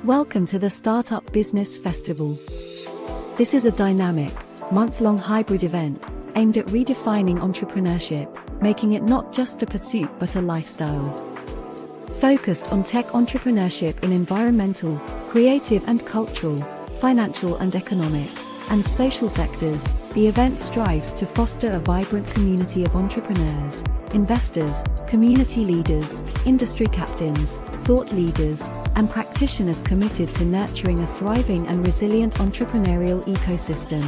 Welcome to the Startup Business Festival. This is a dynamic, month-long hybrid event aimed at redefining entrepreneurship, making it not just a pursuit but a lifestyle. Focused on tech entrepreneurship in environmental, creative and cultural, financial and economic, and social sectors, the event strives to foster a vibrant community of entrepreneurs, investors, community leaders, industry captains, thought leaders, and practitioners committed to nurturing a thriving and resilient entrepreneurial ecosystem.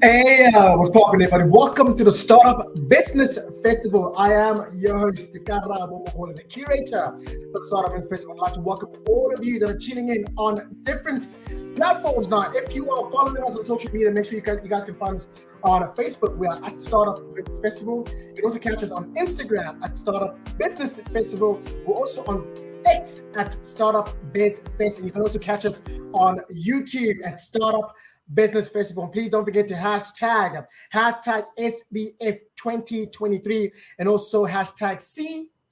Hey, what's poppin', everybody? Welcome to the Startup Business Festival. I am your host, Karabo, the curator of the Startup Business Festival. I'd like to welcome all of you that are tuning in on different platforms. Now, if you are following us on social media, make sure you guys can find us on Facebook. We are at Startup Business Festival. You can also catch us on Instagram at Startup Business Festival. We're also on X at Startup Biz Fest, and you can also catch us on YouTube at Startup Business Festival. And please don't forget to hashtag SBF 2023 and also hashtag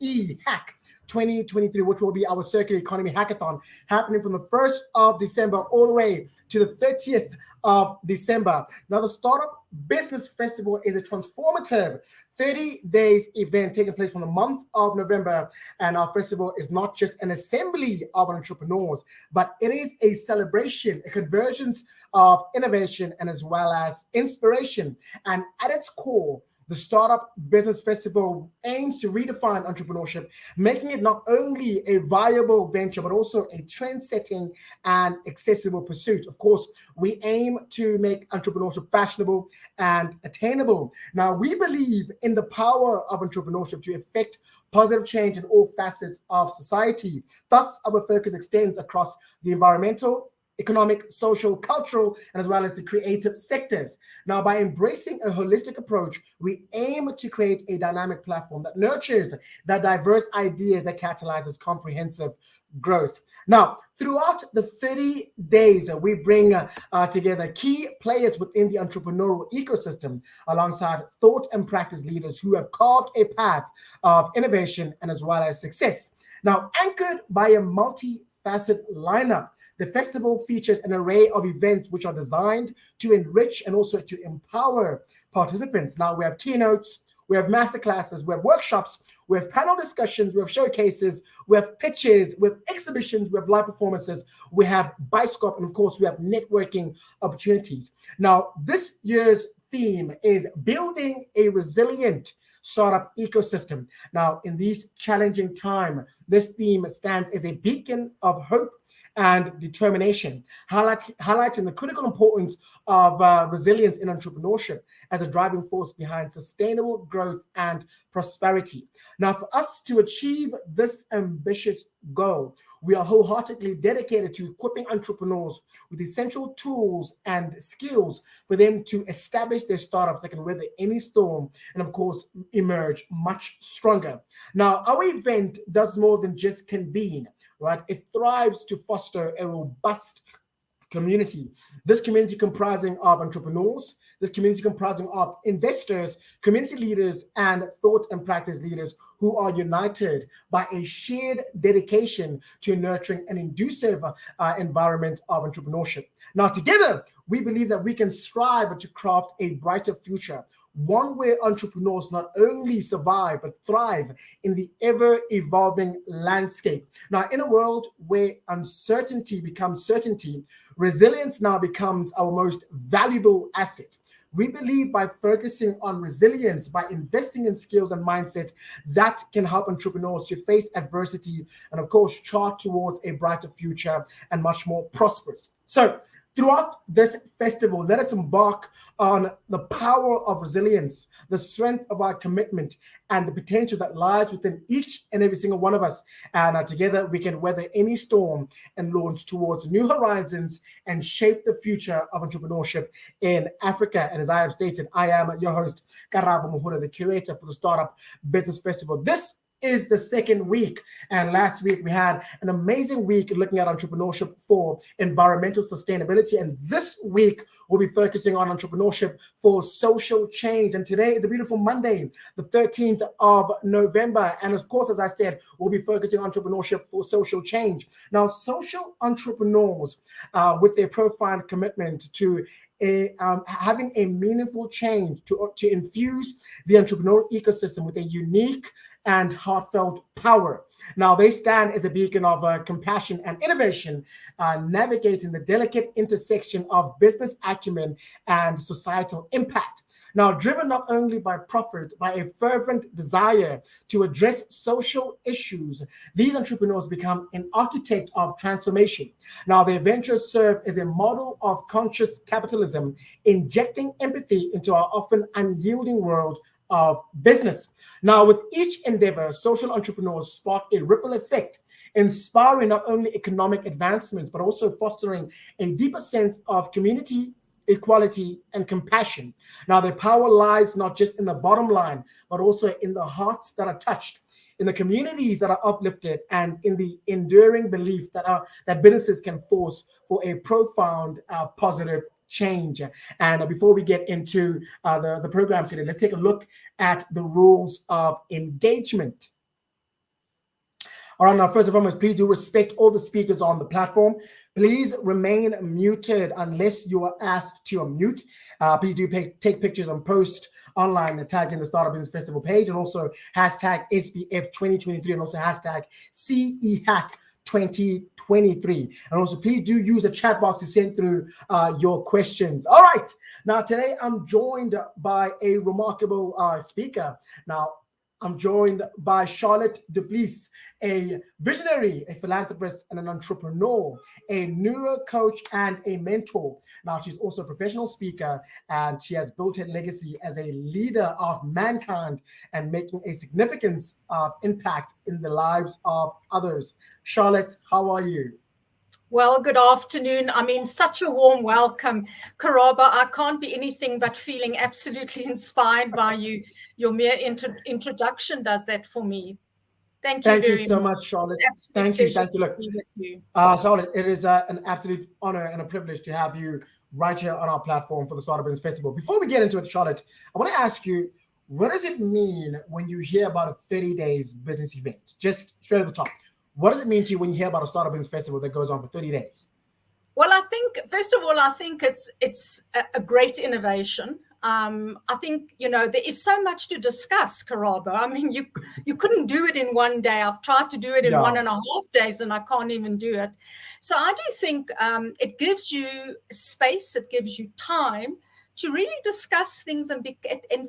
CEHack 2023, which will be our circular economy hackathon happening from the 1st of December all the way to the 30th of December. Now, the Startup Business Festival is a transformative 30 days event taking place from the month of November. And our festival is not just an assembly of entrepreneurs, but it is a celebration, a convergence of innovation and as well as inspiration. And at its core, the Startup Business Festival aims to redefine entrepreneurship, making it not only a viable venture, but also a trend-setting and accessible pursuit. Of course, we aim to make entrepreneurship fashionable and attainable. Now, we believe in the power of entrepreneurship to effect positive change in all facets of society. Thus, our focus extends across the environmental, economic, social, cultural, and as well as the creative sectors. Now, by embracing a holistic approach, we aim to create a dynamic platform that nurtures the diverse ideas that catalyzes comprehensive growth. Now, throughout the 30 days, we bring together key players within the entrepreneurial ecosystem alongside thought and practice leaders who have carved a path of innovation and as well as success. Now, anchored by a multi-facet lineup, the festival features an array of events which are designed to enrich and also to empower participants. Now, we have keynotes, we have masterclasses, we have workshops, we have panel discussions, we have showcases, we have pitches, we have exhibitions, we have live performances, we have Biscope, and of course, we have networking opportunities. Now, this year's theme is building a resilient startup ecosystem. Now, in these challenging times, this theme stands as a beacon of hope and determination, highlighting the critical importance of resilience in entrepreneurship as a driving force behind sustainable growth and prosperity. Now, for us to achieve this ambitious goal, we are wholeheartedly dedicated to equipping entrepreneurs with essential tools and skills for them to establish their startups that can weather any storm and, of course, emerge much stronger. Now, our event does more than just convene. right? It thrives to foster a robust community. This community comprising of entrepreneurs, this community comprising of investors, community leaders, and thought and practice leaders who are united by a shared dedication to nurturing an conducive environment of entrepreneurship. Now, together, we believe that we can strive to craft a brighter future, one where entrepreneurs not only survive but thrive in the ever-evolving landscape. Now, in a world where uncertainty becomes certainty, resilience now becomes our most valuable asset. We believe by focusing on resilience, by investing in skills and mindset that can help entrepreneurs to face adversity and, of course, chart towards a brighter future and much more prosperous. So, throughout this festival, let us embark on the power of resilience, the strength of our commitment, and the potential that lies within each and every single one of us. And together we can weather any storm and launch towards new horizons and shape the future of entrepreneurship in Africa. And as I have stated, I am your host, Karabo Muhura, the curator for the Startup Business Festival. This is the second week, and last week we had an amazing week looking at entrepreneurship for environmental sustainability, and this week we'll be focusing on entrepreneurship for social change. And today is a beautiful Monday, the 13th of November, and of course, as I said, we'll be focusing on entrepreneurship for social change. Now, social entrepreneurs with their profound commitment to having a meaningful change to infuse the entrepreneurial ecosystem with a unique and heartfelt power. Now, they stand as a beacon of compassion and innovation, navigating the delicate intersection of business acumen and societal impact. Now, driven not only by profit, by a fervent desire to address social issues, these entrepreneurs become an architect of transformation. Now, their ventures serve as a model of conscious capitalism, injecting empathy into our often unyielding world of business. Now, with each endeavor, social entrepreneurs spark a ripple effect, inspiring not only economic advancements, but also fostering a deeper sense of community, equality, and compassion. Now, their power lies not just in the bottom line, but also in the hearts that are touched, in the communities that are uplifted, and in the enduring belief that businesses can force for a profound positive change. And before we get into the program today, let's take a look at the rules of engagement. All right, now, first and foremost, please do respect all the speakers on the platform. Please remain muted unless you are asked to unmute. Please do take pictures and post online and tag in the Startup Business Festival page, and also hashtag SBF 2023 and also hashtag CEHack 2023. And also, please do use the chat box to send through your questions. All right. Now, today I'm joined by a remarkable speaker. Now, I'm joined by Charlotte Duplessis, a visionary, a philanthropist, and an entrepreneur, a neuro coach, and a mentor. Now, she's also a professional speaker, and she has built her legacy as a leader of mankind and making a significant impact in the lives of others. Charlotte, how are you? Well, good afternoon. I mean, such a warm welcome, Karaba. I can't be anything but feeling absolutely inspired by you. Your mere introduction does that for me. Thank you. Thank you so much, Charlotte. Thank you. Look, Charlotte, it is an absolute honor and a privilege to have you right here on our platform for the Startup Business Festival. Before we get into it, Charlotte, I want to ask you, what does it mean when you hear about a 30 days business event? Just straight at the top. What does it mean to you when you hear about a Startup Business Festival that goes on for 30 days? Well, I think, first of all, it's a great innovation. I think, there is so much to discuss, Karaba. I mean, you couldn't do it in one day. I've tried to do it in 1.5 days and I can't even do it. So I do think it gives you space, it gives you time to really discuss things and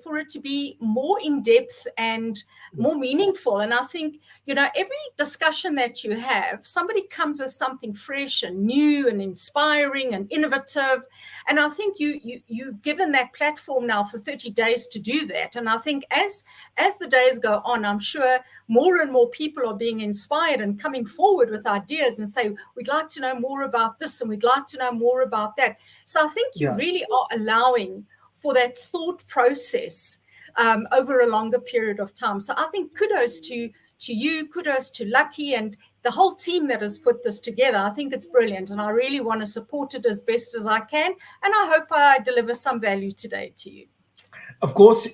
for it to be more in depth and more meaningful. And I think, every discussion that you have, somebody comes with something fresh and new and inspiring and innovative. And I think you've given that platform now for 30 days to do that. And I think as the days go on, I'm sure more and more people are being inspired and coming forward with ideas and say, we'd like to know more about this and we'd like to know more about that. So I think you really are allowing for that thought process over a longer period of time. So I think kudos to you, kudos to Lucky, and the whole team that has put this together. I think it's brilliant, and I really want to support it as best as I can. And I hope I deliver some value today to you. Of course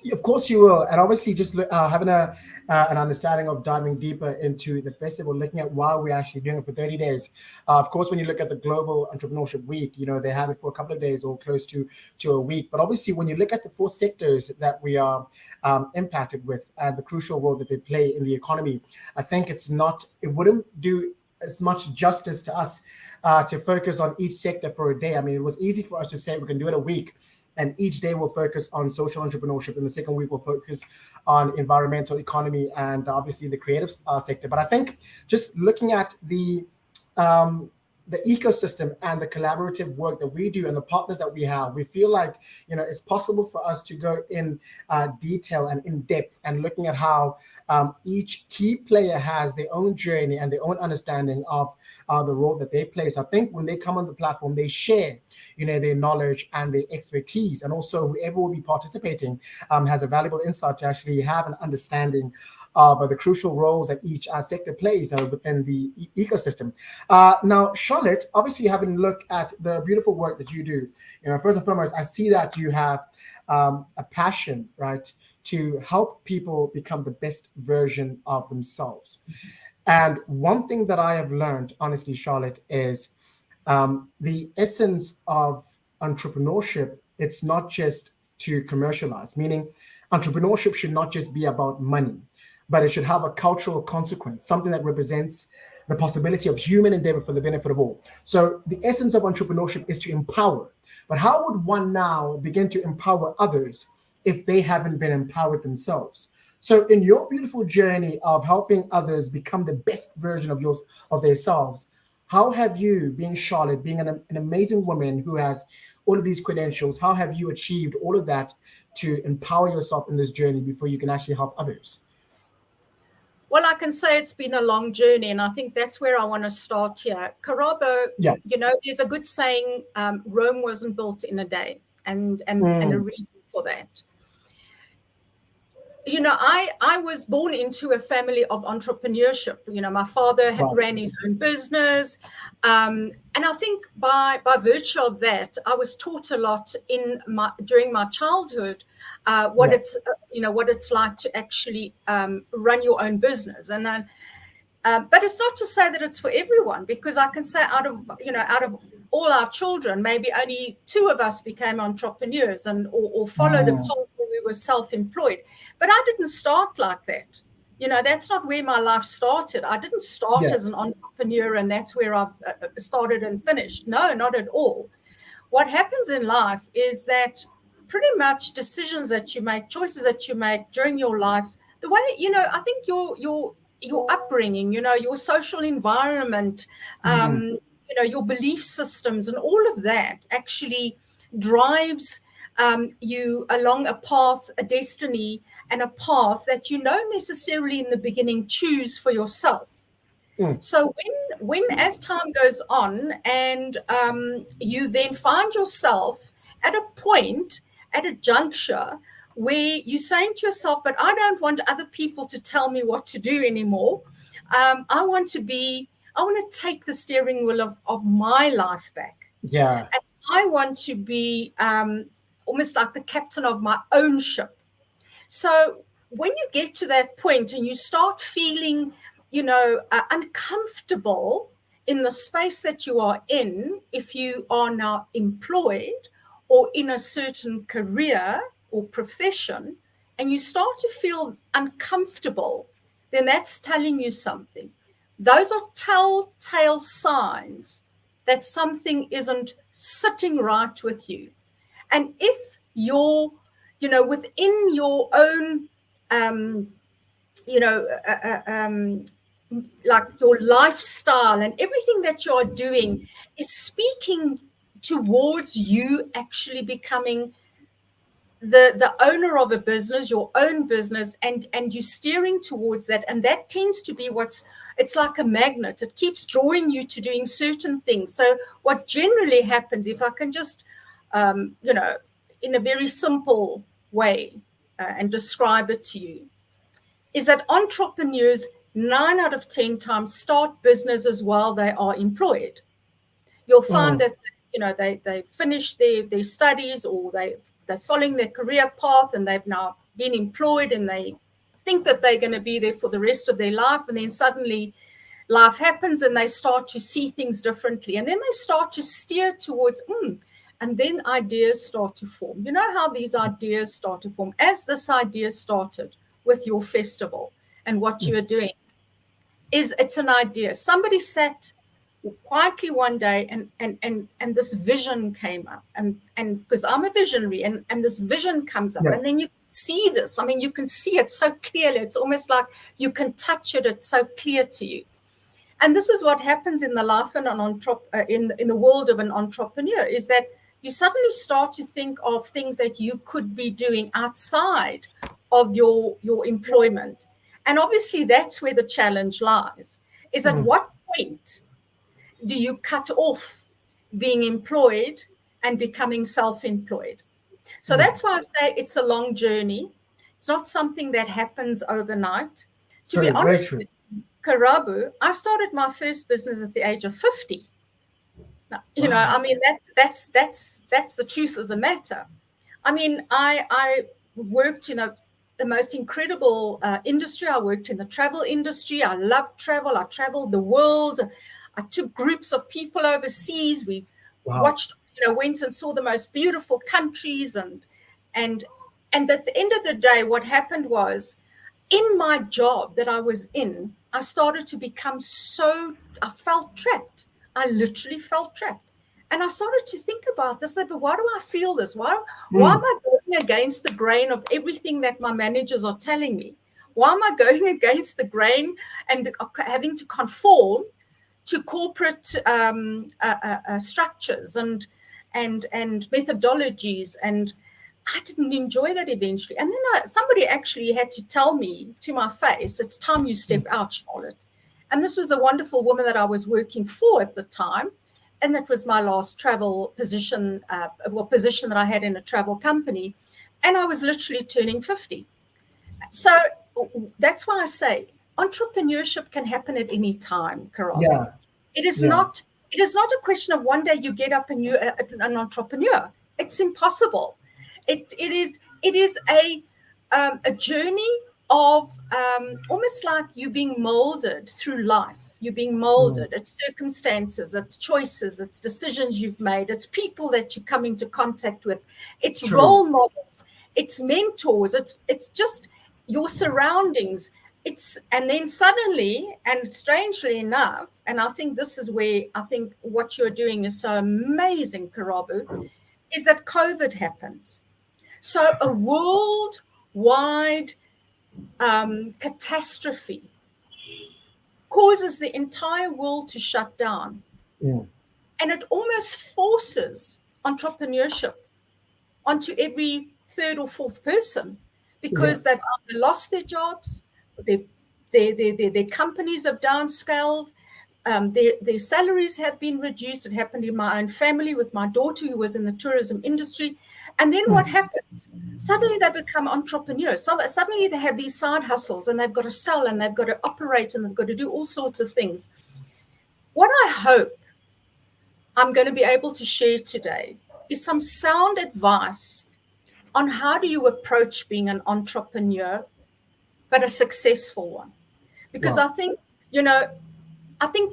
you will. And obviously just having an understanding of diving deeper into the festival, looking at why we're actually doing it for 30 days. Of course, when you look at the Global Entrepreneurship Week, they have it for a couple of days or close to a week. But obviously, when you look at the 4 sectors that we are impacted with and the crucial role that they play in the economy, I think it wouldn't do as much justice to us to focus on each sector for a day. I mean, it was easy for us to say we can do it a week, and each day we'll focus on social entrepreneurship. And the second week we'll focus on environmental economy and obviously the creative sector. But I think just looking at the ecosystem and the collaborative work that we do and the partners that we have, we feel like, it's possible for us to go in detail and in depth and looking at how each key player has their own journey and their own understanding of the role that they play. So I think when they come on the platform, they share, their knowledge and their expertise. And also whoever will be participating has a valuable insight to actually have an understanding of the crucial roles that each sector plays within the ecosystem. Now, Charlotte, obviously having a look at the beautiful work that you do, first and foremost, I see that you have a passion, right, to help people become the best version of themselves. And one thing that I have learned, honestly, Charlotte, is the essence of entrepreneurship. It's not just to commercialize, meaning entrepreneurship should not just be about money, but it should have a cultural consequence, something that represents the possibility of human endeavor for the benefit of all. So the essence of entrepreneurship is to empower. But how would one now begin to empower others if they haven't been empowered themselves? So in your beautiful journey of helping others become the best version of themselves, how have you, being Charlotte, being an amazing woman who has all of these credentials, how have you achieved all of that to empower yourself in this journey before you can actually help others? Well, I can say it's been a long journey, and I think that's where I want to start here. Karabo, there's a good saying, Rome wasn't built in a day, and a reason for that. I was born into a family of entrepreneurship. My father ran his own business. And I think by virtue of that, I was taught a lot during my childhood, what it's like to actually run your own business. And but it's not to say that it's for everyone, because I can say out of all our children, maybe only 2 of us became entrepreneurs or followed a path where we were self-employed. But I didn't start like that. That's not where my life started. I didn't start as an entrepreneur and that's where I started and finished. No, not at all. What happens in life is that pretty much decisions that you make, choices that you make during your life, the way, I think your upbringing, your social environment, your belief systems and all of that actually drives you along a path, a destiny, and a path that you don't necessarily in the beginning choose for yourself. So when as time goes on and you then find yourself at a point, at a juncture where you're saying to yourself, but I don't want other people to tell me what to do anymore. I want to take the steering wheel of my life back. Yeah. And I want to be almost like the captain of my own ship. So when you get to that point and you start feeling, uncomfortable in the space that you are in, if you are now employed or in a certain career or profession, and you start to feel uncomfortable, then that's telling you something. Those are telltale signs that something isn't sitting right with you. And if you're, within your own, like your lifestyle and everything that you're doing is speaking towards you actually becoming the owner of a business, your own business, and you're steering towards that. And that tends to be it's like a magnet. It keeps drawing you to doing certain things. So what generally happens, if I can just, in a very simple way and describe it to you, is that entrepreneurs 9 out of 10 times start businesses while they are employed. You'll find that, you know, they finish their studies, or they're following their career path, and they've now been employed, and they think that they're going to be there for the rest of their life, and then suddenly life happens and they start to see things differently, and then they start to steer towards and then ideas start to form. You know how these ideas start to form? As this idea started with your festival and what you are doing, it's an idea. Somebody sat quietly one day and this vision came up, and because I'm a visionary, and this vision comes up, and then you see this. I mean, you can see it so clearly. It's almost like you can touch it. It's so clear to you. And this is what happens in the life and in the world of an entrepreneur, is that you suddenly start to think of things that you could be doing outside of your employment. And obviously that's where the challenge lies, is at what point do you cut off being employed and becoming self-employed? So that's why I say it's a long journey. It's not something that happens overnight. To be honest with you, Karabu, I started my first business at the age of 50. Now, you know, I mean, that's the truth of the matter. I mean, I worked in the most incredible industry. I worked in the travel industry. I loved travel. I traveled the world. I took groups of people overseas. We watched, you know, went and saw the most beautiful countries. And at the end of the day, what happened was, in my job that I was in, I started to become I felt trapped. I literally felt trapped. And I started to think about this. But why do I feel this? Why am I going against the grain of everything that my managers are telling me? Why am I going against the grain and having to conform to corporate structures and methodologies? And I didn't enjoy that eventually. And then somebody actually had to tell me to my face, it's time you step out, Charlotte. And this was a wonderful woman that I was working for at the time. And that was my last travel position, position that I had in a travel company. And I was literally turning 50. So that's why I say entrepreneurship can happen at any time, Carol. Yeah. It is not a question of one day you get up and you're an entrepreneur. It's impossible. It is a journey of almost like you being molded through life. You're being molded. It's circumstances, it's choices, it's decisions you've made, it's people that you come into contact with, it's role models, it's mentors, it's just your surroundings. And then suddenly, and strangely enough, and I think this is where I think what you're doing is so amazing, Karabu, is that COVID happens. So a worldwide catastrophe causes the entire world to shut down. And it almost forces entrepreneurship onto every third or fourth person, because they've either lost their jobs, their companies have downscaled, their salaries have been reduced. It happened in my own family with my daughter who was in the tourism industry. And then what happens? Suddenly they become entrepreneurs. Suddenly they have these side hustles, and they've got to sell, and they've got to operate, and they've got to do all sorts of things. What I hope I'm going to be able to share today is some sound advice on how do you approach being an entrepreneur, but a successful one. Because I think, you know,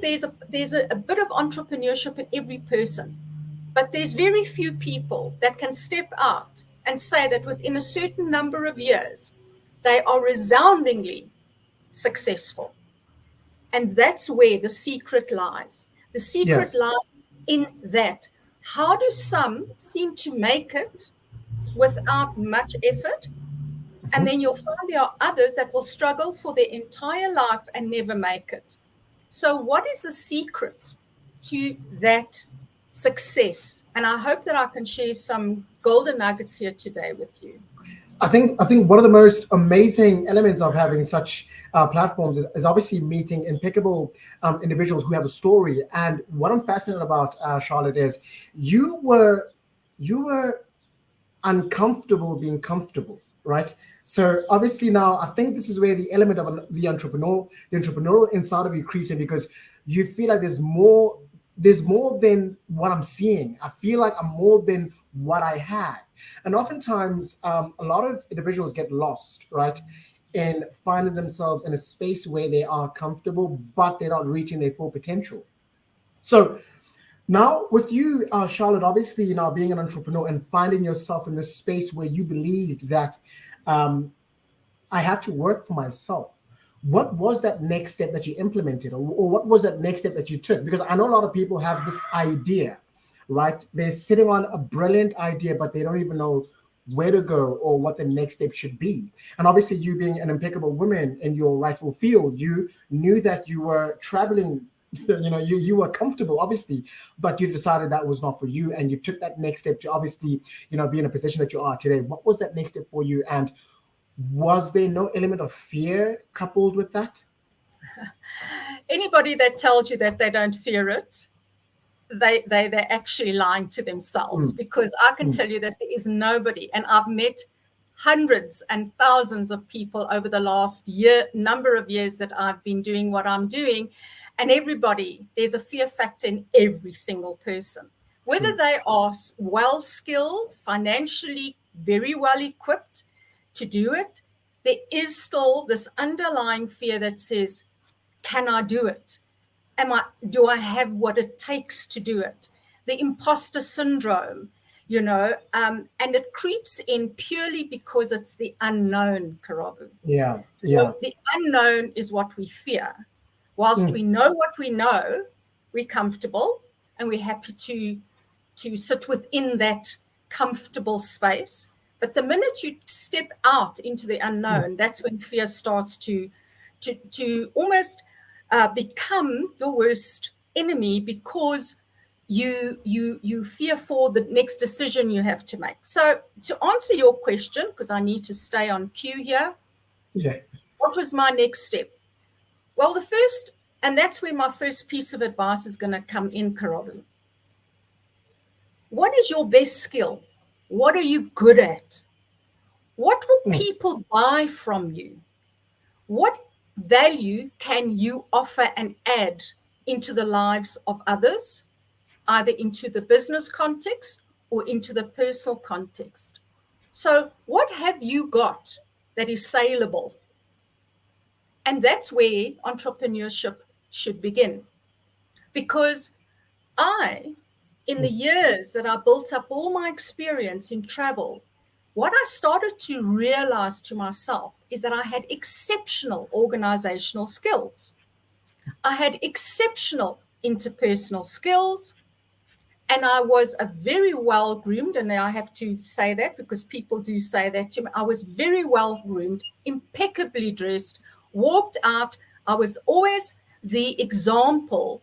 there's a bit of entrepreneurship in every person. But there's very few people that can step out and say that within a certain number of years, they are resoundingly successful. And that's where the secret lies. The secret lies in that. How do some seem to make it without much effort? And then you'll find there are others that will struggle for their entire life and never make it. So what is the secret to that success? And I hope that I can share some golden nuggets here today with you. I think one of the most amazing elements of having such platforms is obviously meeting impeccable individuals who have a story. And what I'm fascinated about, Charlotte, is you were uncomfortable being comfortable, right? So obviously now I think this is where the element of the entrepreneurial inside of you creeps in, because you feel like there's more than what I'm seeing. I feel like I'm more than what I have. And oftentimes a lot of individuals get lost, right, in finding themselves in a space where they are comfortable, but they're not reaching their full potential. So now with you, Charlotte, obviously, being an entrepreneur and finding yourself in this space where you believed that I have to work for myself. What was that next step that you implemented, or what was that next step that you took? Because I know a lot of people have this idea, right? They're sitting on a brilliant idea, but they don't even know where to go or what the next step should be. And obviously, you being an impeccable woman in your rightful field, you knew that you were traveling, you were comfortable, obviously, but you decided that was not for you, and you took that next step to obviously, be in a position that you are today. What was that next step for you, and was there no element of fear coupled with that? Anybody that tells you that they don't fear it, they're actually lying to themselves, because I can tell you that there is nobody, and I've met hundreds and thousands of people over the last number of years that I've been doing what I'm doing, and everybody, there's a fear factor in every single person, whether they are well skilled, financially very well equipped to do it. There is still this underlying fear that says, can I do it? Do I have what it takes to do it? The imposter syndrome, and it creeps in purely because it's the unknown, Karabu. Yeah. So the unknown is what we fear. Whilst we know what we know, we're comfortable and we're happy to sit within that comfortable space. But the minute you step out into the unknown, that's when fear starts to almost become your worst enemy, because you fear for the next decision you have to make. So to answer your question, because I need to stay on cue here, what was my next step? Well, the first, and that's where my first piece of advice is going to come in, Karabu. What is your best skill? What are you good at? What will people buy from you? What value can you offer and add into the lives of others, either into the business context or into the personal context? So what have you got that is saleable? And that's where entrepreneurship should begin. Because in the years that I built up all my experience in travel, what I started to realize to myself is that I had exceptional organizational skills. I had exceptional interpersonal skills, and I was a very well-groomed, and I have to say that because people do say that to me, I was very well-groomed, impeccably dressed, walked out. I was always the example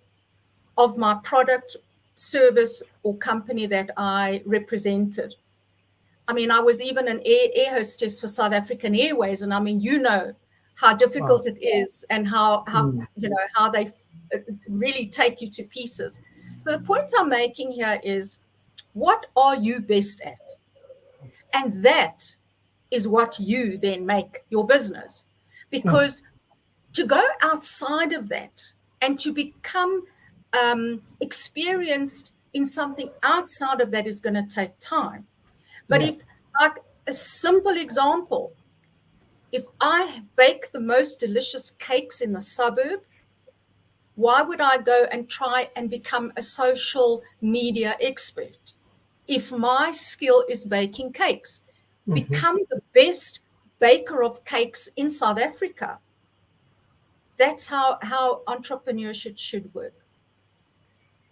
of my product, service, or company that I represented. I mean, I was even an air hostess for South African Airways, and I mean, how difficult it is, and how they really take you to pieces. So the point I'm making here is, what are you best at? And that is what you then make your business. Because to go outside of that and to become experienced in something outside of that is going to take time. But if, like a simple example, if I bake the most delicious cakes in the suburb, why would I go and try and become a social media expert? If my skill is baking cakes, become the best baker of cakes in South Africa. That's how entrepreneurship should work.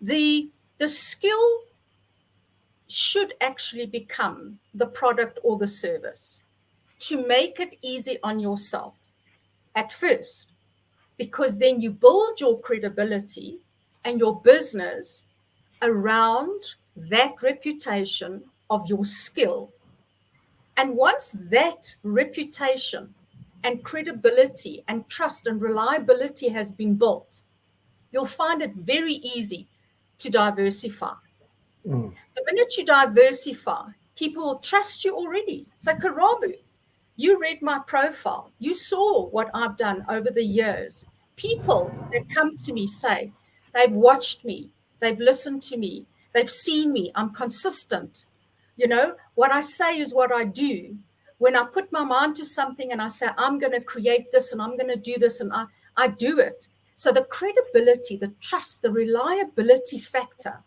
The skill should actually become the product or the service, to make it easy on yourself at first, because then you build your credibility and your business around that reputation of your skill. And once that reputation and credibility and trust and reliability has been built, you'll find it very easy to diversify. The minute you diversify, people will trust you already. So Karabu, You read my profile. You saw what I've done over the years. People that come to me say they've watched me, they've listened to me, they've seen me. I'm consistent. You know, what I say is what I do. When I put my mind to something and I say, I'm going to create this and I'm going to do this, and I do it. So the credibility, the trust, the reliability factor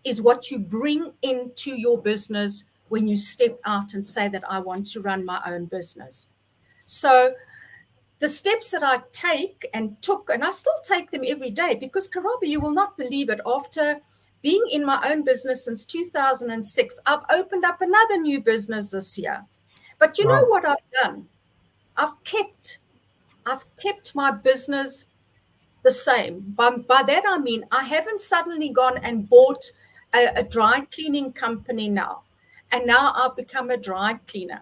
is what you bring into your business when you step out and say that I want to run my own business. So the steps that I take and took, and I still take them every day, because Karabo, you will not believe it, after being in my own business since 2006, I've opened up another new business this year. But you know what I've done? I've kept my business the same. By that I mean I haven't suddenly gone and bought a dry cleaning company now, and now I've become a dry cleaner.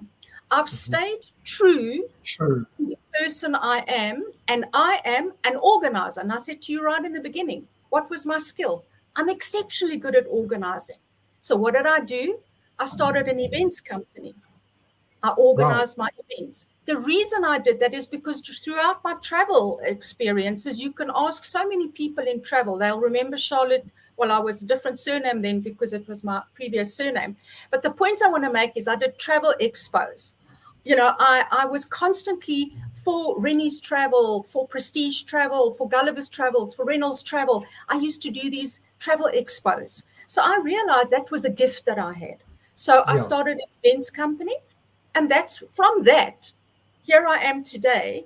I've stayed true to the person I am, and I am an organizer. And I said to you right in the beginning, what was my skill? I'm exceptionally good at organizing. So what did I do? I started an events company. I organized my events. The reason I did that is because throughout my travel experiences, you can ask so many people in travel. They'll remember Charlotte. Well, I was a different surname then because it was my previous surname. But the point I want to make is I did travel expos. You know, I was constantly for Rennie's Travel, for Prestige Travel, for Gulliver's Travels, for Reynolds Travel. I used to do these travel expos. So I realized that was a gift that I had. So I started an events company. And that's from that, here I am today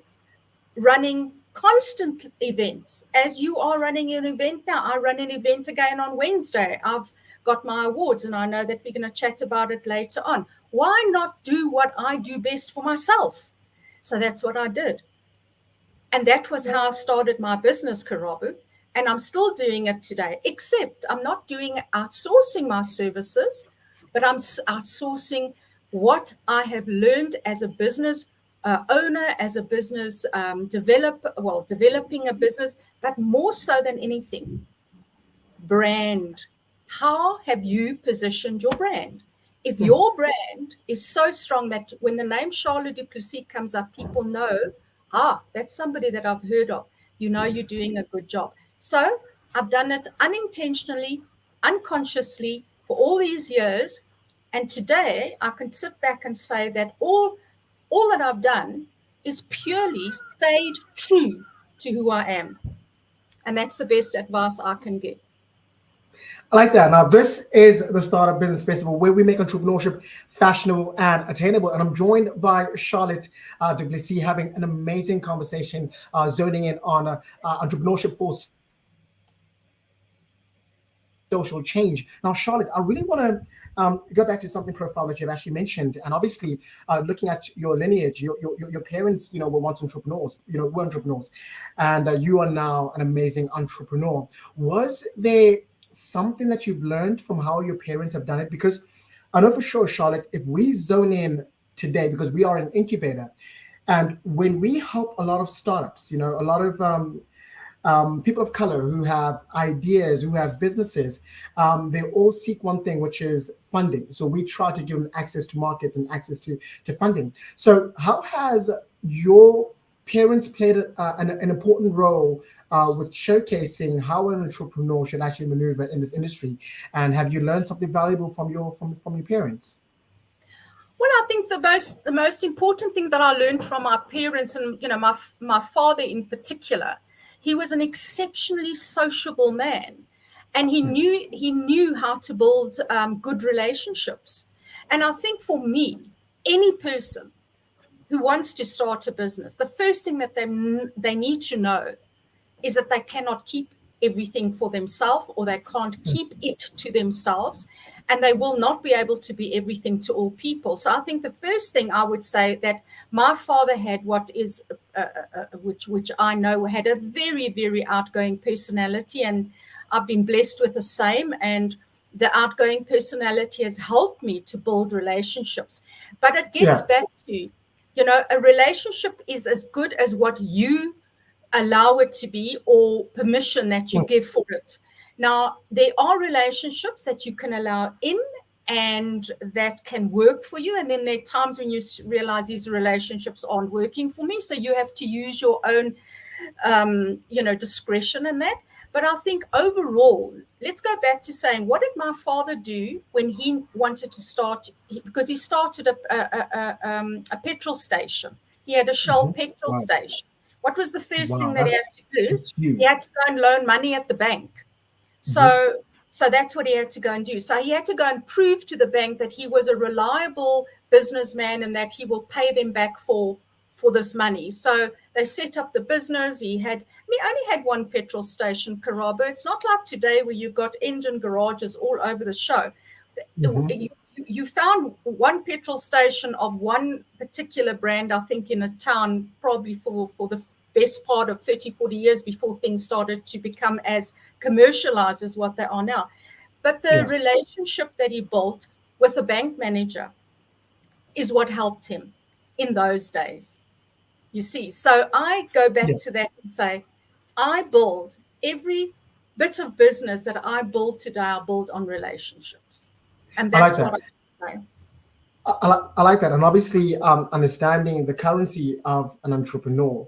running constant events. As you are running an event now, I run an event again on Wednesday. I've got my awards, and I know that we're going to chat about it later on. Why not do what I do best for myself? So that's what I did. And that was how I started my business, Karabo. And I'm still doing it today, except I'm not doing outsourcing my services, but I'm outsourcing what I have learned as a business owner, as a business developing a business, but more so than anything, brand. How have you positioned your brand? If your brand is so strong that when the name Charlotte du Plessis comes up, people know, that's somebody that I've heard of. You know, you're doing a good job. So I've done it unintentionally, unconsciously for all these years. And today I can sit back and say that all that I've done is purely stayed true to who I am. And that's the best advice I can give. I like that. Now, this is the Startup Business Festival, where we make entrepreneurship fashionable and attainable. And I'm joined by Charlotte du Plessis, having an amazing conversation, zoning in on entrepreneurship for social change. Now, Charlotte, I really want to go back to something profound that you've actually mentioned. And obviously, looking at your lineage, your parents, were once entrepreneurs, were entrepreneurs, and you are now an amazing entrepreneur. Was there something that you've learned from how your parents have done it? Because I know for sure, Charlotte, if we zone in today, because we are an incubator, and when we help a lot of startups, a lot of people of color who have ideas, who have businesses, they all seek one thing, which is funding. So we try to give them access to markets and access to funding. So how has your parents played an important role with showcasing how an entrepreneur should actually maneuver in this industry? And have you learned something valuable from your parents? Well, I think the most important thing that I learned from my parents, and my father in particular, he was an exceptionally sociable man, and he knew how to build good relationships. And I think for me, any person who wants to start a business, the first thing that they need to know is that they cannot keep everything for themselves, or they can't keep it to themselves, and they will not be able to be everything to all people. So I think the first thing I would say that my father had, which I know had a very, very outgoing personality, and I've been blessed with the same. And the outgoing personality has helped me to build relationships. But it gets back to, a relationship is as good as what you allow it to be, or permission that you give for it. Now, there are relationships that you can allow in and that can work for you. And then there are times when you realize these relationships aren't working for me. So you have to use your own, discretion in that. But I think overall, let's go back to saying, what did my father do when he wanted to start? Because he started a petrol station. He had a Shell petrol station. What was the first thing that he had to do? He had to go and loan money at the bank. So that's what he had to go and do. So he had to go and prove to the bank that he was a reliable businessman and that he will pay them back for this money. So they set up the business. He only had one petrol station, Karabo. It's not like today where you've got engine garages all over the show. You found one petrol station of one particular brand, I think, in a town, probably for the best part of 30, 40 years before things started to become as commercialized as what they are now. But the relationship that he built with the bank manager is what helped him in those days. You see, so I go back to that and say, I build every bit of business that I build today, I build on relationships. And that's what I say. I like that. And obviously, understanding the currency of an entrepreneur,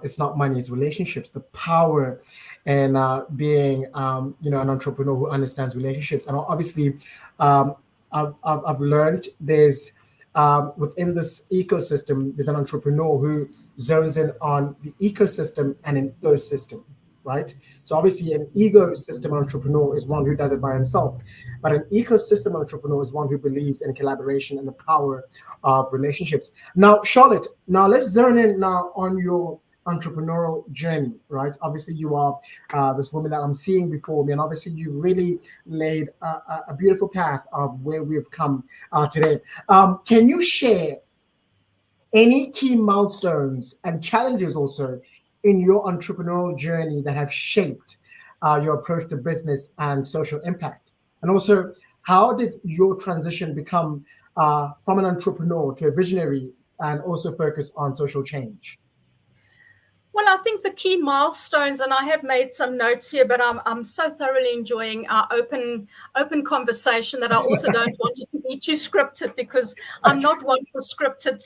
it's not money, it's relationships, the power and being, an entrepreneur who understands relationships. And obviously, I've learned there's, within this ecosystem, there's an entrepreneur who zones in on the ecosystem and an ecosystem, right? So obviously an ecosystem entrepreneur is one who does it by himself, but an ecosystem entrepreneur is one who believes in collaboration and the power of relationships. Now, Charlotte, let's zone in now on your entrepreneurial journey, right? Obviously you are this woman that I'm seeing before me, and obviously you've really laid a beautiful path of where we've come today. Can you share any key milestones and challenges also in your entrepreneurial journey that have shaped your approach to business and social impact? And also, how did your transition become from an entrepreneur to a visionary and also focus on social change? Well, I think the key milestones, and I have made some notes here, but I'm so thoroughly enjoying our open conversation that I also don't want it to be too scripted, because I'm not one for scripted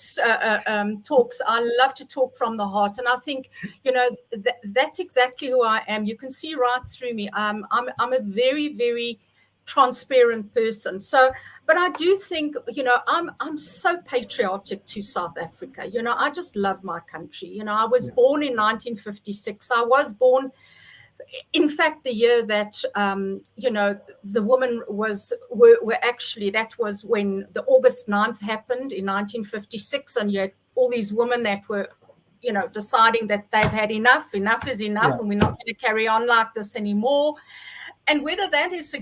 talks. I love to talk from the heart, and I think that's exactly who I am. You can see right through me. I'm a very, very transparent person. So, but I do think, I'm so patriotic to South Africa. I just love my country. I was born in 1956. I was born, in fact, the year that, the women were actually, that was when the August 9th happened in 1956. And you had all these women that were, deciding that they've had enough is enough, and we're not going to carry on like this anymore. And whether that has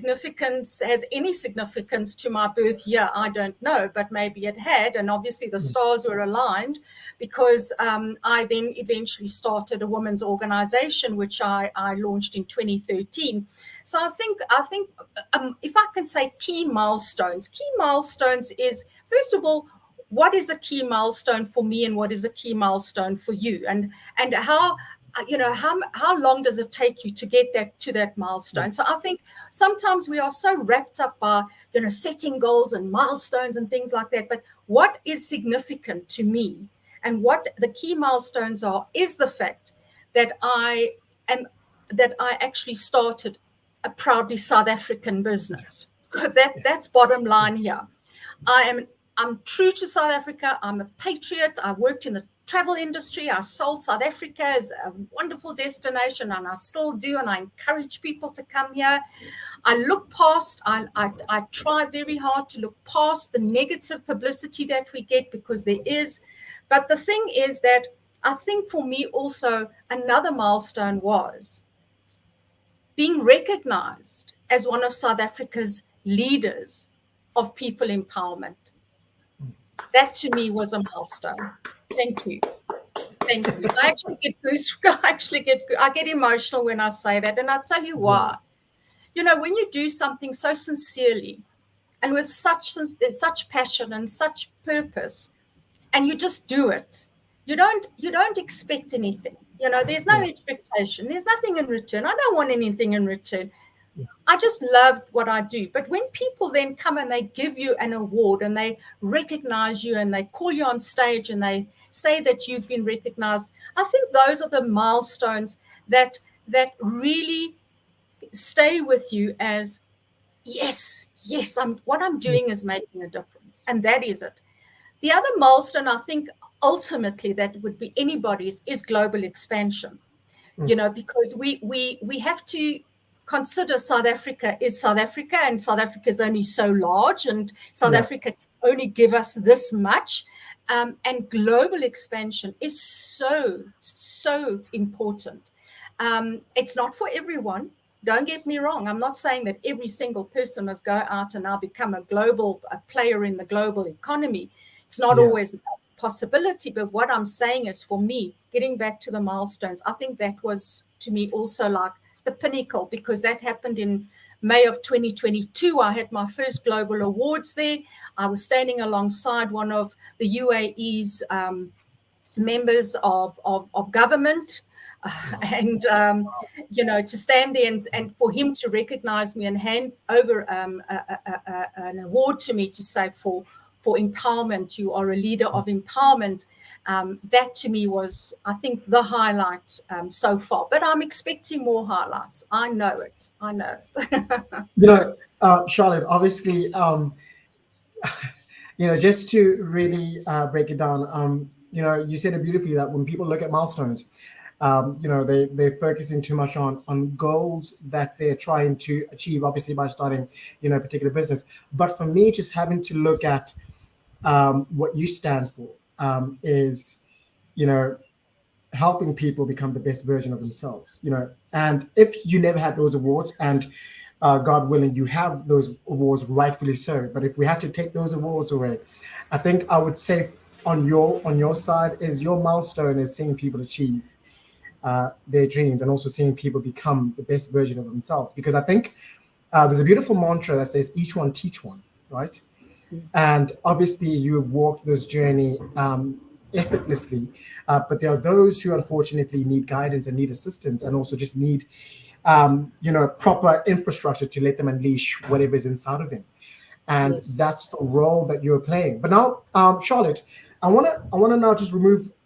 any significance to my birth year, I don't know, but maybe it had. And obviously the stars were aligned, because I then eventually started a women's organization, which I launched in 2013. So I think if I can say key milestones is, first of all, what is a key milestone for me and what is a key milestone for you, and how long does it take you to get to that milestone? So I think sometimes we are so wrapped up by, setting goals and milestones and things like that. But what is significant to me and what the key milestones are is the fact that I actually started a proudly South African business. So that's bottom line here. I'm true to South Africa. I'm a patriot. I worked in the travel industry. I sold South Africa as a wonderful destination, and I still do, and I encourage people to come here. I look past, I try very hard to look past the negative publicity that we get, because there is. But the thing is that I think for me also another milestone was being recognized as one of South Africa's leaders of people empowerment. That to me was a milestone. Thank you. I get emotional when I say that, and I'll tell you why. When you do something so sincerely and with such passion and such purpose, and you just do it, you don't expect anything. There's no expectation. There's nothing in return. I don't want anything in return. I just loved what I do. But when people then come and they give you an award and they recognize you and they call you on stage and they say that you've been recognized, I think those are the milestones that really stay with you as, yes, what I'm doing is making a difference. And that is it. The other milestone, I think, ultimately that would be anybody's is global expansion. Because we have to consider South Africa is South Africa, and South Africa is only so large, and South Africa only give us this much. And global expansion is so important. It's not for everyone. Don't get me wrong. I'm not saying that every single person must go out and now become a player in the global economy. It's not always a possibility. But what I'm saying is, for me, getting back to the milestones, I think that was, to me, also like the pinnacle, because that happened in May of 2022. I had my first global awards there. I was standing alongside one of the UAE's members of government. And to stand there and for him to recognize me and hand over an award to me to say for empowerment, you are a leader of empowerment. That to me was, I think, the highlight so far. But I'm expecting more highlights. I know it. Charlotte, obviously, just to really break it down, you said it beautifully that when people look at milestones, they're focusing too much on goals that they're trying to achieve, obviously by starting, a particular business. But for me, just having to look at what you stand for is, helping people become the best version of themselves, and if you never had those awards, and God willing, you have those awards, rightfully so. But if we had to take those awards away, I think I would say on your side is your milestone is seeing people achieve their dreams, and also seeing people become the best version of themselves. Because I think there's a beautiful mantra that says each one teach one, right? And obviously you have walked this journey effortlessly, but there are those who unfortunately need guidance and need assistance, and also just need proper infrastructure to let them unleash whatever is inside of them. And that's the role that you're playing. But now, Charlotte, I wanna now just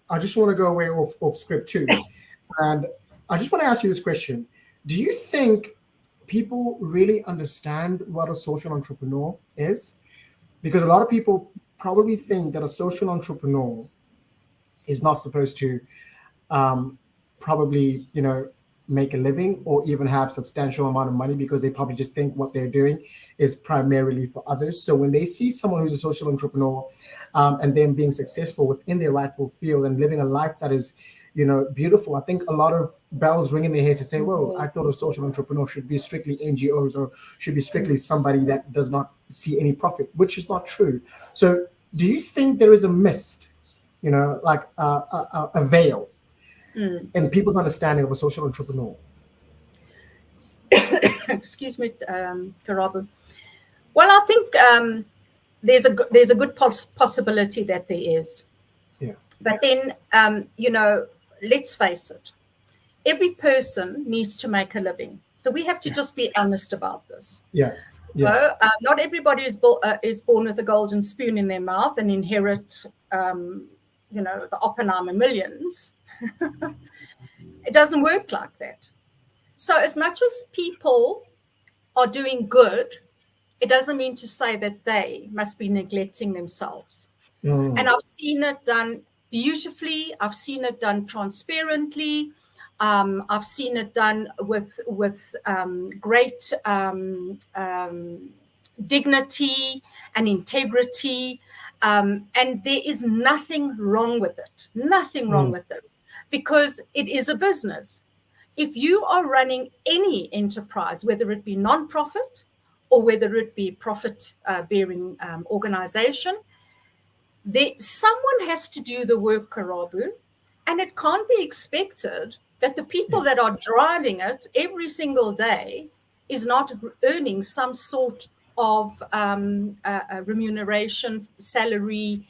I just want to go away off script too. And I just want to ask you this question. Do you think people really understand what a social entrepreneur is? Because a lot of people probably think that a social entrepreneur is not supposed to probably, make a living or even have substantial amount of money, because they probably just think what they're doing is primarily for others. So when they see someone who's a social entrepreneur and them being successful within their rightful field and living a life that is, beautiful, I think a lot of bells ring in their head to say, well, I thought a social entrepreneur should be strictly NGOs or should be strictly somebody that does not see any profit, which is not true. So do you think there is a mist, like a veil in people's understanding of a social entrepreneur? Excuse me, Karabo. Well, I think there's a good possibility that there is. Yeah. But then, let's face it, every person needs to make a living. So we have to just be honest about this. Yeah. So, not everybody is born with a golden spoon in their mouth and inherit, the Oppenheimer millions. It doesn't work like that. So as much as people are doing good, it doesn't mean to say that they must be neglecting themselves. And I've seen it done beautifully. I've seen it done transparently. I've seen it done with great dignity and integrity. And there is nothing wrong with it. Nothing wrong with it. Because it is a business. If you are running any enterprise, whether it be non-profit or whether it be profit-bearing organization, someone has to do the work, Karabo, and it can't be expected that the people that are driving it every single day is not earning some sort of remuneration, salary,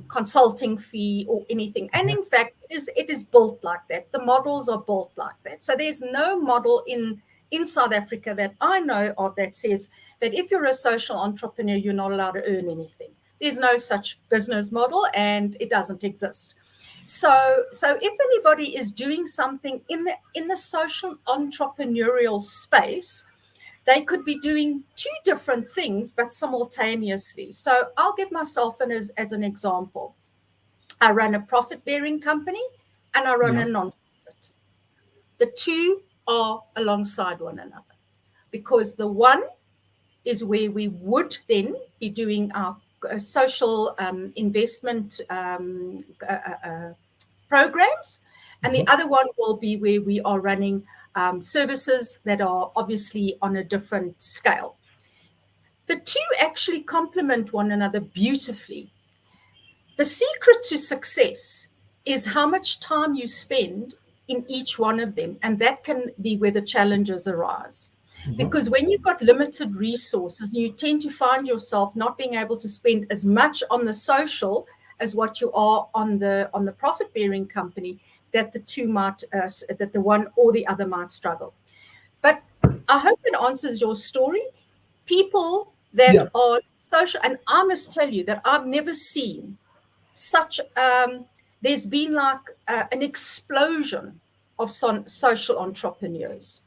consulting fee, or anything. And in fact, it is built like that. The models are built like that. So there's no model in in South Africa that I know of that says that if you're a social entrepreneur, you're not allowed to earn anything. There's no such business model, and it doesn't exist. So if anybody is doing something in the social entrepreneurial space, they could be doing two different things, but simultaneously. So I'll give myself as an example. I run a profit-bearing company and I run a non-profit. The two are alongside one another, because the one is where we would then be doing our social investment programs, and the other one will be where we are running services that are obviously on a different scale. The two actually complement one another beautifully. The secret to success is how much time you spend in each one of them, and that can be where the challenges arise. Because when you've got limited resources, you tend to find yourself not being able to spend as much on the social as what you are on the profit-bearing company, that the two might, that the one or the other might struggle. But I hope it answers your story. People that are social, and I must tell you that I've never seen such, there's been like an explosion of social entrepreneurs.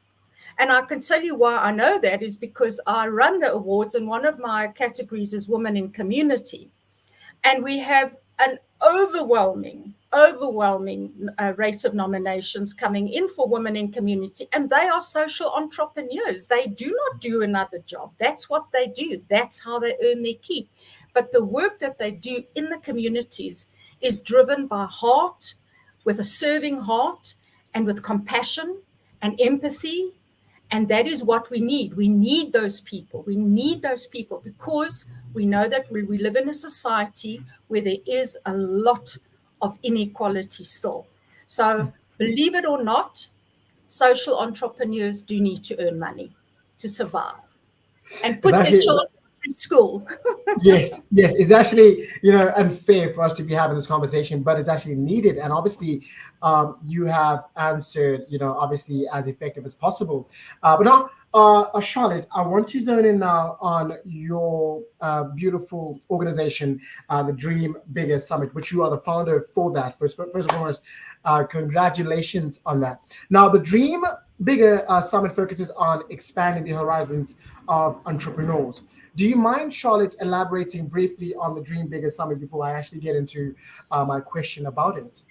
And I can tell you why I know that is because I run the awards, and one of my categories is women in community. And we have an overwhelming rate of nominations coming in for women in community. And they are social entrepreneurs. They do not do another job. That's what they do. That's how they earn their keep. But the work that they do in the communities is driven by heart, with a serving heart, and with compassion and empathy. And that is what we need. We need those people. We need those people because we know that we live in a society where there is a lot of inequality still. So believe it or not, social entrepreneurs do need to earn money to survive and put their children through school. Yes. It's actually, unfair for us to be having this conversation, but it's actually needed. And obviously, you have answered, obviously as effective as possible. But now, Charlotte, I want to zone in now on your beautiful organization, the Dream Bigger Summit, which you are the founder for that. First and foremost, congratulations on that. Now, the Dream Bigger Summit focuses on expanding the horizons of entrepreneurs. Do you mind, Charlotte, elaborating briefly on the Dream Bigger Summit before I actually get into my question about it?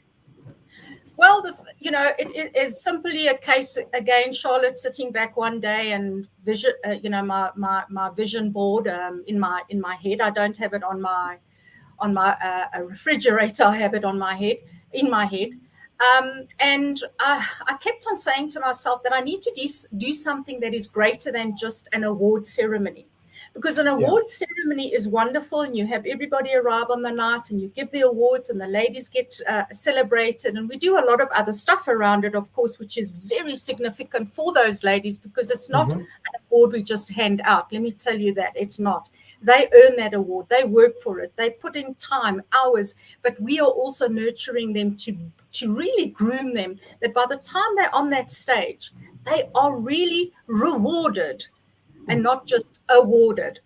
Well, it is simply a case, again, Charlotte sitting back one day and vision, my vision board in my head. I don't have it on my refrigerator. I have it in my head. And I kept on saying to myself that I need to do something that is greater than just an award ceremony. Because an award ceremony is wonderful, and you have everybody arrive on the night and you give the awards and the ladies get celebrated. And we do a lot of other stuff around it, of course, which is very significant for those ladies, because it's not an award we just hand out. Let me tell you that it's not. They earn that award. They work for it. They put in time, hours, but we are also nurturing them to really groom them, that by the time they're on that stage, they are really rewarded and not just awarded.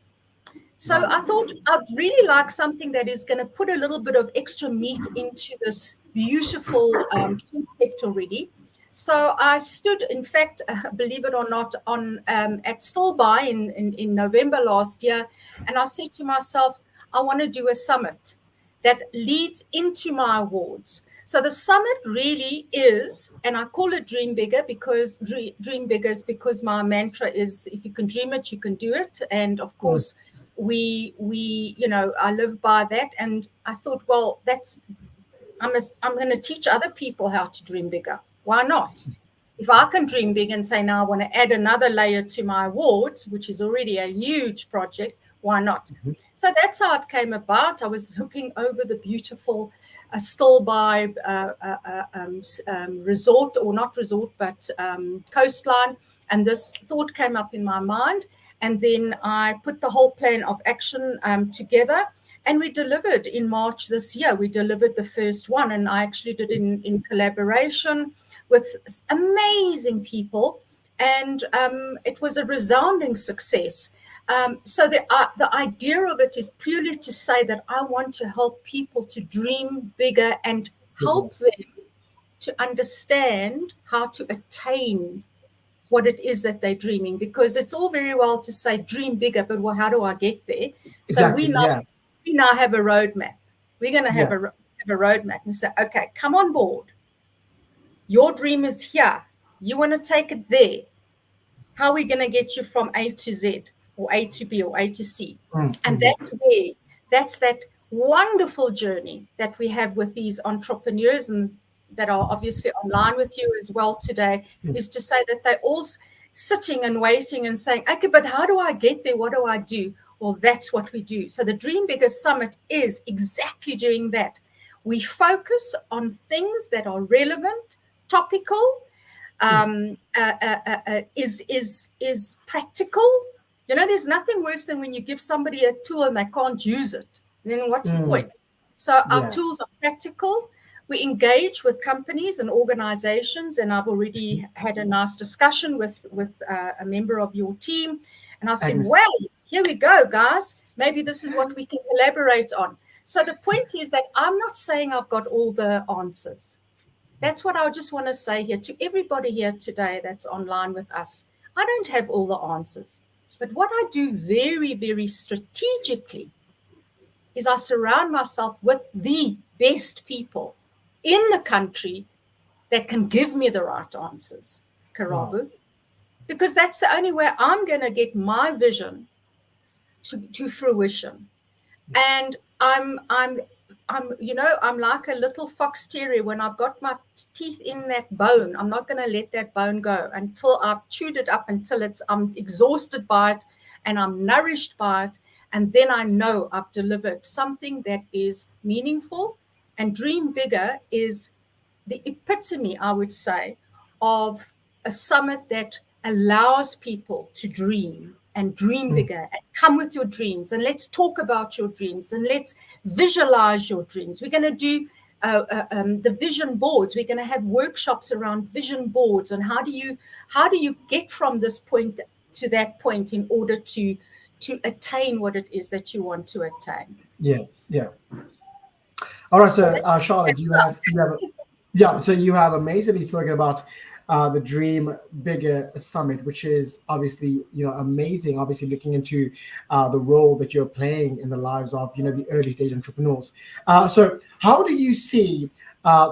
So I thought I'd really like something that is going to put a little bit of extra meat into this beautiful concept already. So I stood, in fact, believe it or not, on at Stillby in November last year, and I said to myself, I want to do a summit that leads into my awards. So the summit really is, and I call it Dream Bigger because Dream Bigger is because my mantra is, if you can dream it, you can do it. And of course, we I live by that. And I thought, well, I'm going to teach other people how to dream bigger. Why not? If I can dream big and say, now I want to add another layer to my awards, which is already a huge project, why not? So that's how it came about. I was looking over the beautiful Stillby resort, or not resort, but coastline. And this thought came up in my mind. And then I put the whole plan of action together. And we delivered in March this year. We delivered the first one. And I actually did it in collaboration with amazing people. and it was a resounding success. So the idea of it is purely to say that I want to help people to dream bigger and help them to understand how to attain what it is that they're dreaming, because it's all very well to say dream bigger, but well, how do I get there? Exactly, so we now have a roadmap. We're going to have a roadmap and say, okay, come on board. Your dream is here. You want to take it there. How are we going to get you from A to Z, or A to B, or A to C? And that's that wonderful journey that we have with these entrepreneurs, and that are obviously online with you as well today, is to say that they're all sitting and waiting and saying, okay, but how do I get there? What do I do? Well, that's what we do. So the Dream Bigger Summit is exactly doing that. We focus on things that are relevant, topical, is practical. You know, there's nothing worse than when you give somebody a tool and they can't use it. Then what's the point? So our tools are practical. We engage with companies and organizations, and I've already had a nice discussion with a member of your team, and I said, well, here we go, guys. Maybe this is what we can collaborate on. So the point is that I'm not saying I've got all the answers. That's what I just want to say here to everybody here today that's online with us. I don't have all the answers, but what I do very, very strategically is I surround myself with the best people in the country that can give me the right answers, Karabo, because that's the only way I'm going to get my vision to fruition. And I'm like a little fox terrier. When I've got my teeth in that bone, I'm not going to let that bone go until I've chewed it up, until I'm exhausted by it and I'm nourished by it. And then I know I've delivered something that is meaningful. And Dream Bigger is the epitome, I would say, of a summit that allows people to dream and dream bigger, and come with your dreams, and let's talk about your dreams, and let's visualize your dreams. We're going to do the vision boards. We're going to have workshops around vision boards, and how do you get from this point to that point in order to attain what it is that you want to attain. Yeah. All right, so Charlotte, so you have amazingly spoken about the Dream Bigger Summit, which is obviously, amazing, obviously looking into the role that you're playing in the lives of, the early stage entrepreneurs. So how do you see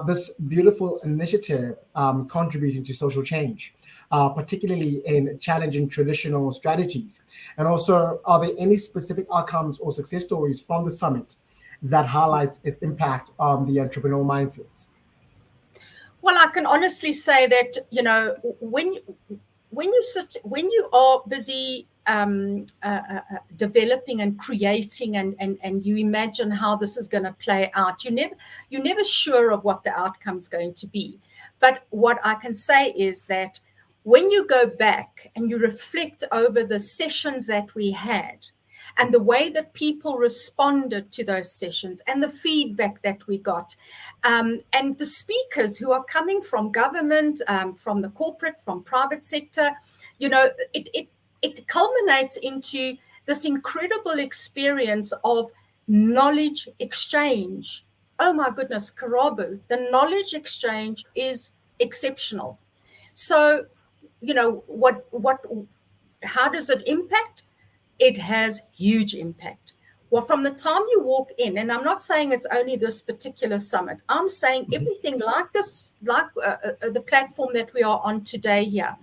this beautiful initiative contributing to social change, particularly in challenging traditional strategies? And also, are there any specific outcomes or success stories from the summit that highlights its impact on the entrepreneurial mindsets? Well, I can honestly say that, when you are busy developing and creating and you imagine how this is going to play out, you're never sure of what the outcome's going to be. But what I can say is that when you go back and you reflect over the sessions that we had, and the way that people responded to those sessions, and the feedback that we got, and the speakers who are coming from government, from the corporate, from private sector, it culminates into this incredible experience of knowledge exchange. Oh my goodness, Karabo, the knowledge exchange is exceptional. So, how does it impact? It has huge impact. Well, from the time you walk in, and I'm not saying it's only this particular summit, I'm saying everything like this, like the platform that we are on today here,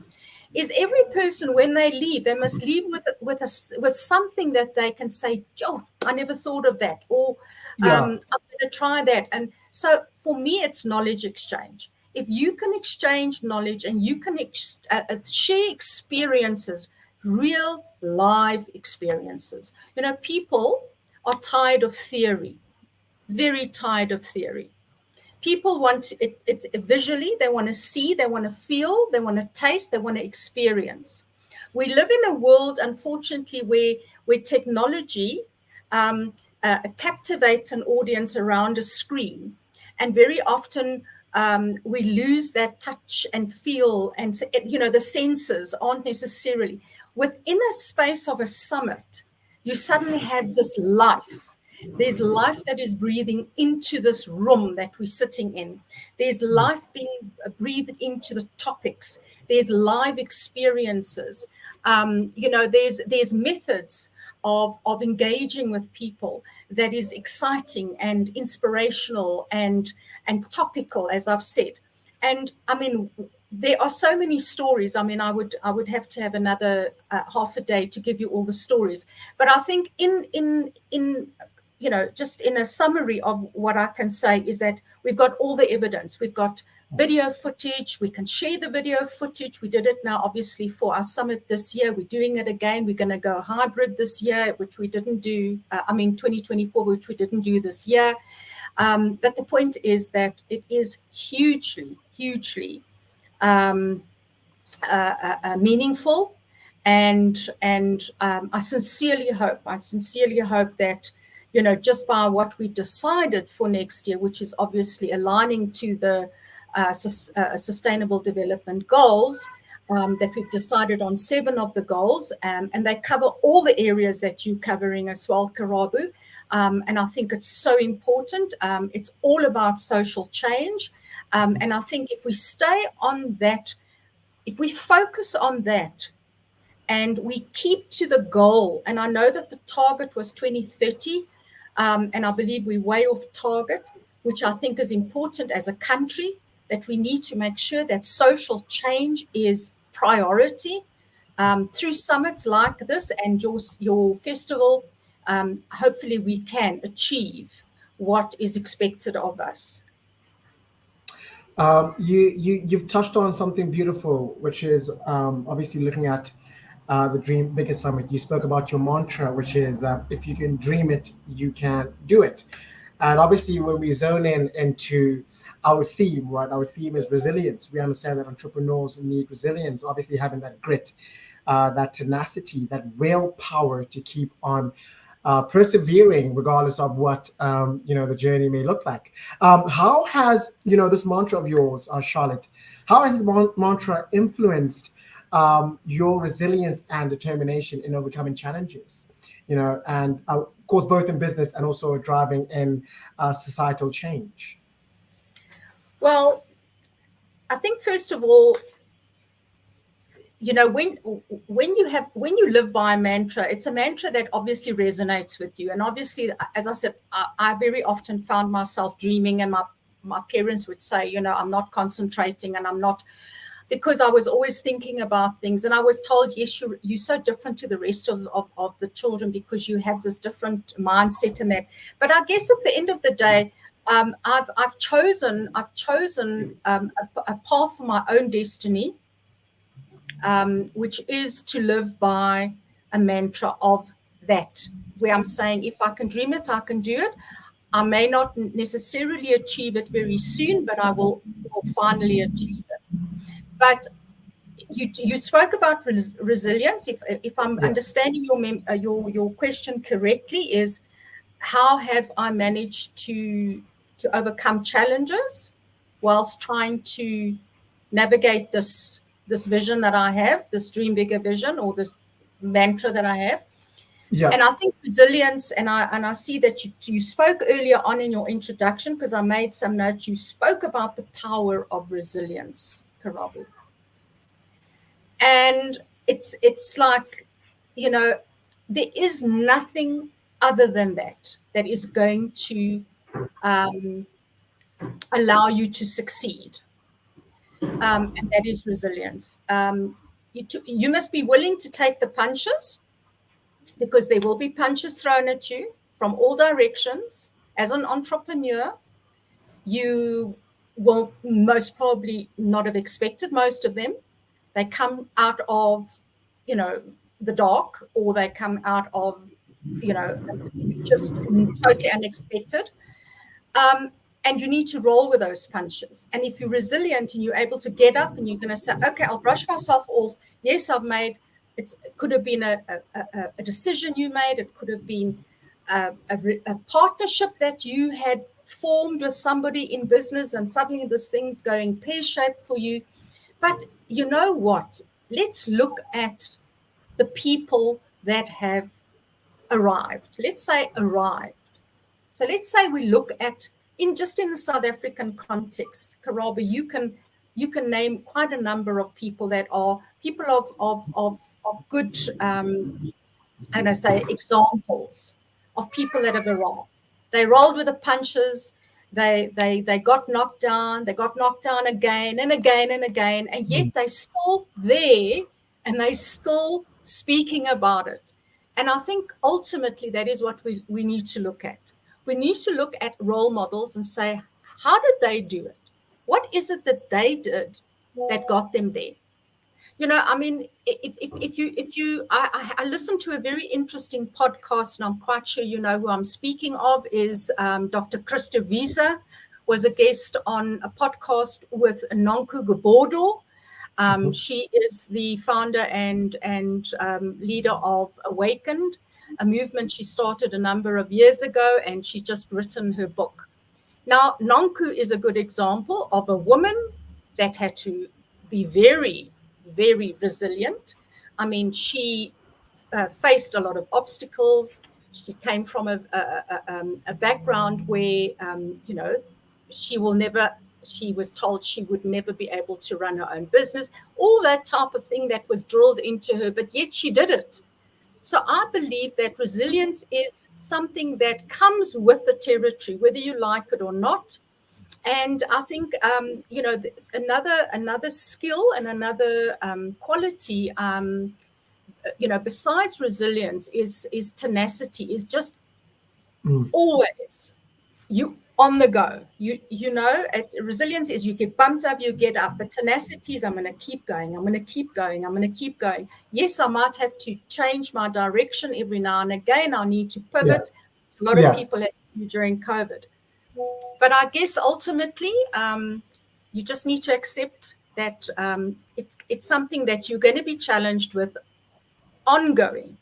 is every person, when they leave, they must leave with something that they can say, oh, I never thought of that, or I'm going to try that. And so for me, it's knowledge exchange. If you can exchange knowledge and you can share experiences, real live experiences. People are tired of theory, very tired of theory. People want it visually, they want to see, they want to feel, they want to taste, they want to experience. We live in a world, unfortunately, where technology captivates an audience around a screen. And very often we lose that touch and feel, and the senses aren't necessarily within a space of a summit. You suddenly have this life. There's life that is breathing into this room that we're sitting in. There's life being breathed into the topics. There's live experiences. There's methods of engaging with people that is exciting and inspirational and topical, as I've said. And I mean, there are so many stories. I mean, I would have to have another half a day to give you all the stories. But I think in just in a summary of what I can say is that we've got all the evidence. We've got video footage. We can share the video footage. We did it now, obviously, for our summit this year. We're doing it again. We're going to go hybrid this year, which we didn't do. 2024, which we didn't do this year. But the point is that it is hugely meaningful. And I sincerely hope that, just by what we decided for next year, which is obviously aligning to the Sustainable Development Goals, that we've decided on 7 of the goals, and they cover all the areas that you're covering as well, Karabu. And I think it's so important. It's all about social change. And I think if we stay on that, if we focus on that, and we keep to the goal, and I know that the target was 2030, and I believe we're way off target, which I think is important as a country, that we need to make sure that social change is priority through summits like this and your festival. Hopefully we can achieve what is expected of us. You've touched on something beautiful, which is obviously looking at the Dream Bigger Summit. You spoke about your mantra, which is if you can dream it, you can do it. And obviously when we zone into our theme, right? Our theme is resilience. We understand that entrepreneurs need resilience, obviously having that grit, that tenacity, that willpower to keep on persevering regardless of what the journey may look like. How has this mantra of yours, Charlotte, how has this mantra influenced your resilience and determination in overcoming challenges? And of course both in business and also driving in societal change. Well, I think first of all, when you live by a mantra, it's a mantra that obviously resonates with you. And obviously, as I said, I very often found myself dreaming, and my parents would say, I'm not concentrating, and I'm not, because I was always thinking about things. And I was told, yes, you're so different to the rest of the children because you have this different mindset and that. But I guess at the end of the day, I've chosen a path for my own destiny, which is to live by a mantra of that, where I'm saying, if I can dream it, I can do it. I may not necessarily achieve it very soon, but I will finally achieve it. But you spoke about resilience. If I'm understanding your question correctly, is how have I managed to overcome challenges whilst trying to navigate this vision that I have, this dream bigger vision, or this mantra that I have. Yeah. And I think resilience, and I see that you spoke earlier on in your introduction, because I made some notes, you spoke about the power of resilience, Karabu. And it's like, there is nothing other than that is going to allow you to succeed. And that is resilience. You must be willing to take the punches, because there will be punches thrown at you from all directions. As an entrepreneur, you will most probably not have expected most of them. They come out of, the dark, or they come out of, just totally unexpected. And you need to roll with those punches. And if you're resilient and you're able to get up and you're going to say, okay, I'll brush myself off. Yes, it could have been a decision you made. It could have been a partnership that you had formed with somebody in business and suddenly this thing's going pear-shaped for you. But you know what? Let's look at the people that have arrived. Let's say arrived. So let's say we look at in the South African context, Karabo, you can name quite a number of people that are people of good and I say examples of people that have arrived. They rolled with the punches. They got knocked down. They got knocked down again and again and again, and yet they're still there and they're still speaking about it. And I think ultimately that is what we need to look at. We need to look at role models and say, how did they do it? What is it that they did that got them there? You know, I mean, I listened to a very interesting podcast, and I'm quite sure you know who I'm speaking of, is Dr. Christa Visa was a guest on a podcast with Nonku Gabodo. She is the founder and leader of Awakened, a movement she started a number of years ago, and she's just written her book. Now, Nonku is a good example of a woman that had to be very, very resilient. I mean, she faced a lot of obstacles. She came from a background where, you know, she was told she would never be able to run her own business, all that type of thing that was drilled into her, but yet she did it. So I believe that resilience is something that comes with the territory, whether you like it or not. And I think, you know, another skill and another quality, you know, besides resilience is tenacity, is just always you on the go. You know, resilience is you get bumped up, you get up. But tenacity is I'm going to keep going. I'm going to keep going. I'm going to keep going. Yes, I might have to change my direction every now and again. I need to pivot. A lot of people had to do during COVID. But I guess ultimately, you just need to accept that it's something that you're going to be challenged with ongoing.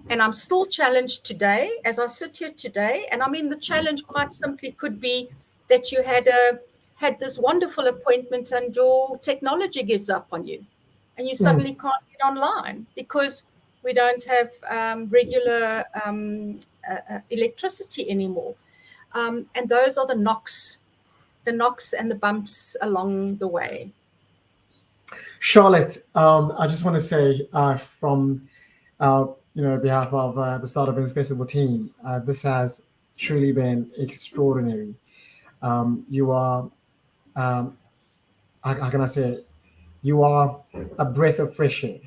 And I'm still challenged today as I sit here today. And I mean, the challenge quite simply could be that you had this wonderful appointment and your technology gives up on you and you suddenly can't get online because we don't have regular electricity anymore. And those are the knocks and the bumps along the way. Charlotte, I just want to say from you know, on behalf of the Startup Business Festival team, this has truly been extraordinary. You are, how can I say it? You are a breath of fresh air.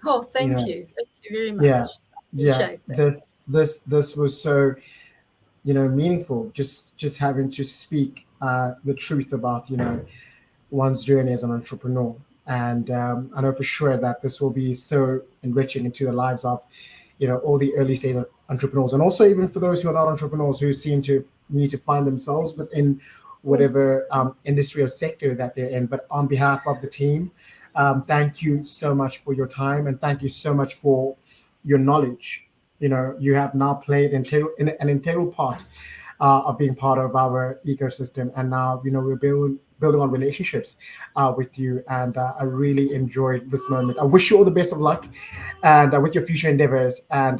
Oh, thank you. Thank you very much. Yeah. This was so, you know, meaningful. Just having to speak the truth about, you know, one's journey as an entrepreneur. And I know for sure that this will be so enriching into the lives of, you know, all the early stage entrepreneurs, and also even for those who are not entrepreneurs who seem to need to find themselves within whatever industry or sector that they're in. But on behalf of the team, thank you so much for your time, and thank you so much for your knowledge. You know, you have now played an integral part of being part of our ecosystem, and now, you know, we're building on relationships with you, and I really enjoyed this moment. I wish you all the best of luck and with your future endeavors, and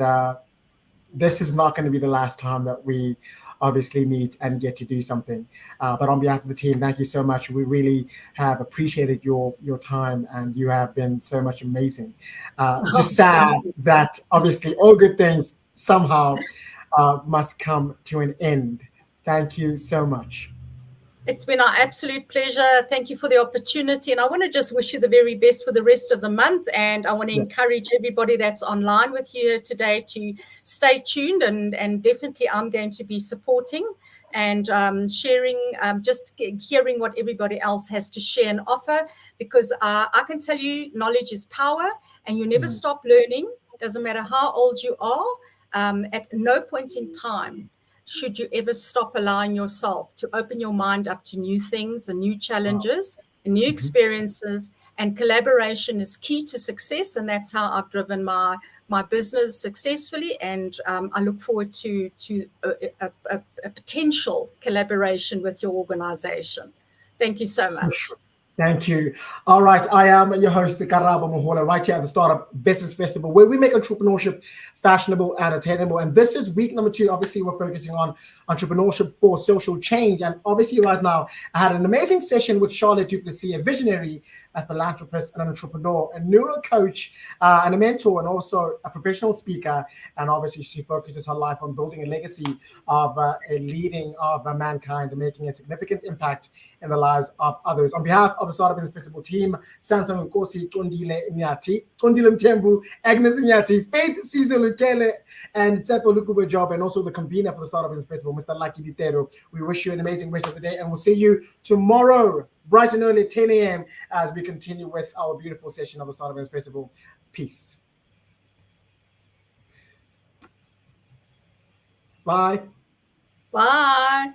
this is not going to be the last time that we obviously meet and get to do something, but on behalf of the team, thank you so much. We really have appreciated your time, and you have been so much amazing. Just sad that obviously all good things somehow must come to an end. Thank you so much. It's been our absolute pleasure. Thank you for the opportunity. And I want to just wish you the very best for the rest of the month. And I want to encourage everybody that's online with you today to stay tuned. And definitely I'm going to be supporting and sharing, just hearing what everybody else has to share and offer. Because I can tell you, knowledge is power, and you never stop learning. Doesn't matter how old you are. At no point in time should you ever stop allowing yourself to open your mind up to new things and new challenges and new experiences, and collaboration is key to success. And that's how I've driven my business successfully. And I look forward to a potential collaboration with your organization. Thank you so much. Thank you. All right. I am your host, Karabo Mohola, right here at the Startup Business Festival, where we make entrepreneurship fashionable and attainable. And this is week number 2. Obviously, we're focusing on entrepreneurship for social change. And obviously, right now, I had an amazing session with Charlotte Duplessis, a visionary, a philanthropist, and an entrepreneur, a neuro coach, and a mentor, and also a professional speaker. And obviously, she focuses her life on building a legacy of a leading of mankind and making a significant impact in the lives of others. On behalf of the Startup Business Festival team, Samson Nkosi, Tondile Nyati, Tondile Mtembu, Agnes Nyati, Faith Caesar Lukele, and Tsepo Lukube Job, and also the convener for the Startup Business Festival, Mr. Lucky Ditero. We wish you an amazing rest of the day, and we'll see you tomorrow, bright and early, 10 a.m., as we continue with our beautiful session of the Startup Business Festival. Peace. Bye. Bye.